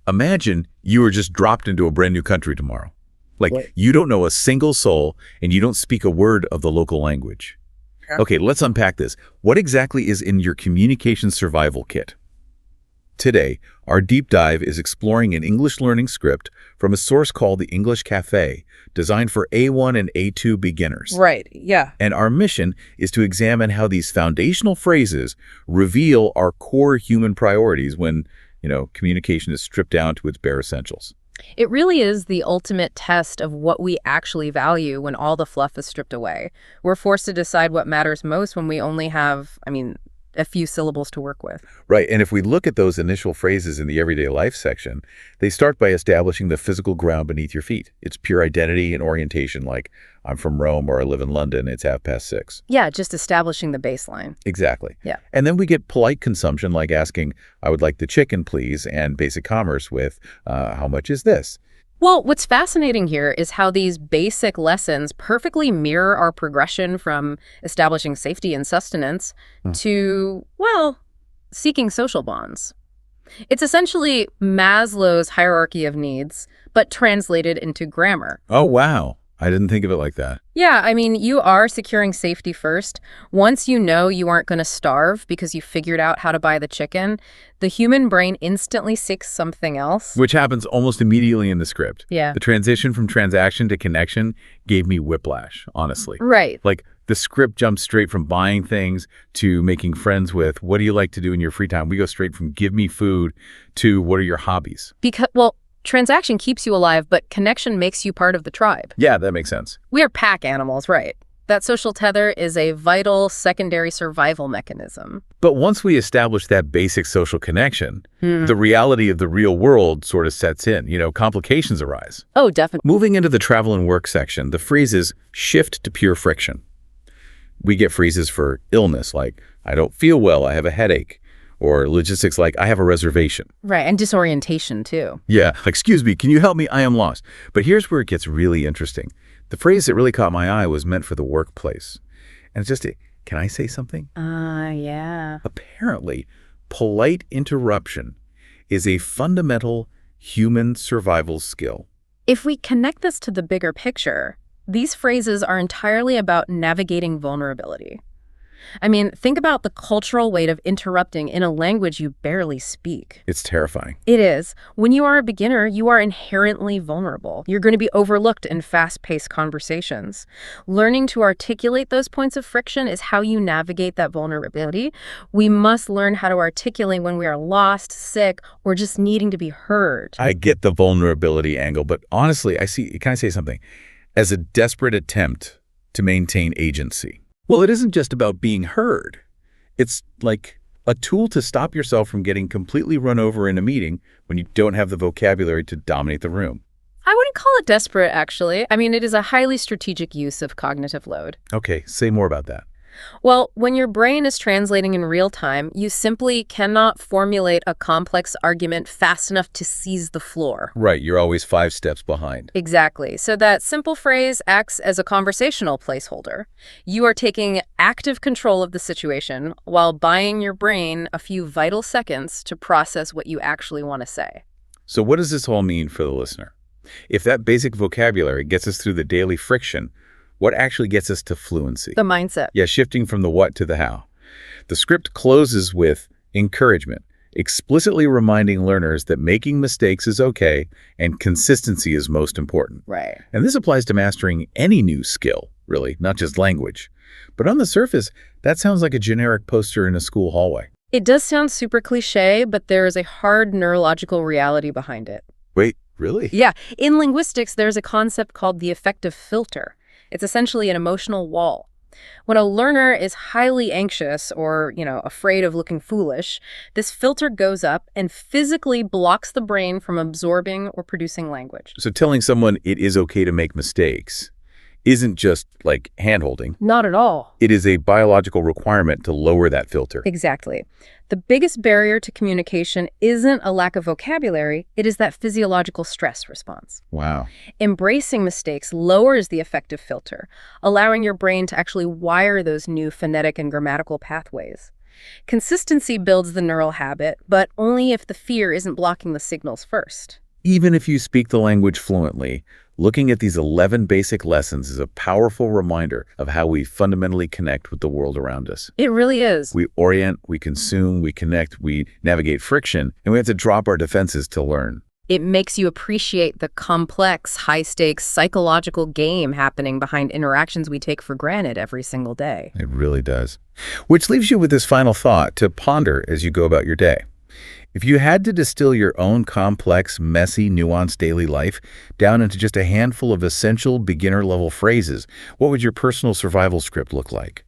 Imagine you were just dropped into a brand new country tomorrow. Like, What? you don't know a single soul and you don't speak a word of the local language. Yeah. Okay, let's unpack this. What exactly is in your communication survival kit? Today, our deep dive is exploring an English learning script from a source called the English Cafe, designed for A1 and A2 beginners. Right, yeah. And our mission is to examine how these foundational phrases reveal our core human priorities when, communication is stripped down to its bare essentials. It really is the ultimate test of what we actually value when all the fluff is stripped away. We're forced to decide what matters most when we only have, a few syllables to work with. Right, and if we look at those initial phrases in the everyday life section, they start by establishing the physical ground beneath your feet. It's pure identity and orientation, like, I'm from Rome or I live in London, it's 6:30. Yeah, just establishing the baseline. Exactly. Yeah. And then we get polite consumption, like asking, I would like the chicken, please, and basic commerce with, how much is this? Well, what's fascinating here is how these basic lessons perfectly mirror our progression from establishing safety and sustenance to, seeking social bonds. It's essentially Maslow's hierarchy of needs, but translated into grammar. Oh, wow. I didn't think of it like that. Yeah, you are securing safety first. Once you know you aren't going to starve because you figured out how to buy the chicken, the human brain instantly seeks something else. Which happens almost immediately in the script. Yeah. The transition from transaction to connection gave me whiplash, honestly. Right. Like, the script jumps straight from buying things to making friends with, what do you like to do in your free time? We go straight from give me food to what are your hobbies? Transaction keeps you alive, but connection makes you part of the tribe. Yeah, that makes sense. We are pack animals, right? That social tether is a vital secondary survival mechanism. But once we establish that basic social connection, the reality of the real world sort of sets in. Complications arise. Oh, definitely. Moving into the travel and work section, the phrases shift to pure friction. We get phrases for illness like, I don't feel well, I have a headache. Or logistics like, I have a reservation. Right, and disorientation, too. Yeah, excuse me, can you help me? I am lost. But here's where it gets really interesting. The phrase that really caught my eye was meant for the workplace. And it's just, can I say something? Yeah. Apparently, polite interruption is a fundamental human survival skill. If we connect this to the bigger picture, these phrases are entirely about navigating vulnerability. Think about the cultural weight of interrupting in a language you barely speak. It's terrifying. It is. When you are a beginner, you are inherently vulnerable. You're going to be overlooked in fast-paced conversations. Learning to articulate those points of friction is how you navigate that vulnerability. We must learn how to articulate when we are lost, sick, or just needing to be heard. I get the vulnerability angle, but honestly, can I say something? As a desperate attempt to maintain agency. Well, it isn't just about being heard. It's like a tool to stop yourself from getting completely run over in a meeting when you don't have the vocabulary to dominate the room. I wouldn't call it desperate, actually. It is a highly strategic use of cognitive load. Okay, say more about that. Well, when your brain is translating in real time, you simply cannot formulate a complex argument fast enough to seize the floor. Right, you're always 5 steps behind. Exactly. So that simple phrase acts as a conversational placeholder. You are taking active control of the situation while buying your brain a few vital seconds to process what you actually want to say. So what does this all mean for the listener? If that basic vocabulary gets us through the daily friction, what actually gets us to fluency? The mindset. Yeah, shifting from the what to the how. The script closes with encouragement, explicitly reminding learners that making mistakes is okay and consistency is most important. Right. And this applies to mastering any new skill, really, not just language. But on the surface, that sounds like a generic poster in a school hallway. It does sound super cliche, but there is a hard neurological reality behind it. Wait, really? Yeah. In linguistics, there's a concept called the affective filter. It's essentially an emotional wall. When a learner is highly anxious or, afraid of looking foolish, this filter goes up and physically blocks the brain from absorbing or producing language. So telling someone it is okay to make mistakes isn't just like hand-holding. Not at all. It is a biological requirement to lower that filter. Exactly. The biggest barrier to communication isn't a lack of vocabulary, it is that physiological stress response. Wow. Embracing mistakes lowers the affective filter, allowing your brain to actually wire those new phonetic and grammatical pathways. Consistency builds the neural habit, but only if the fear isn't blocking the signals first. Even if you speak the language fluently, looking at these 11 basic lessons is a powerful reminder of how we fundamentally connect with the world around us. It really is. We orient, we consume, we connect, we navigate friction, and we have to drop our defenses to learn. It makes you appreciate the complex, high-stakes psychological game happening behind interactions we take for granted every single day. It really does. Which leaves you with this final thought to ponder as you go about your day. If you had to distill your own complex, messy, nuanced daily life down into just a handful of essential beginner-level phrases, what would your personal survival script look like?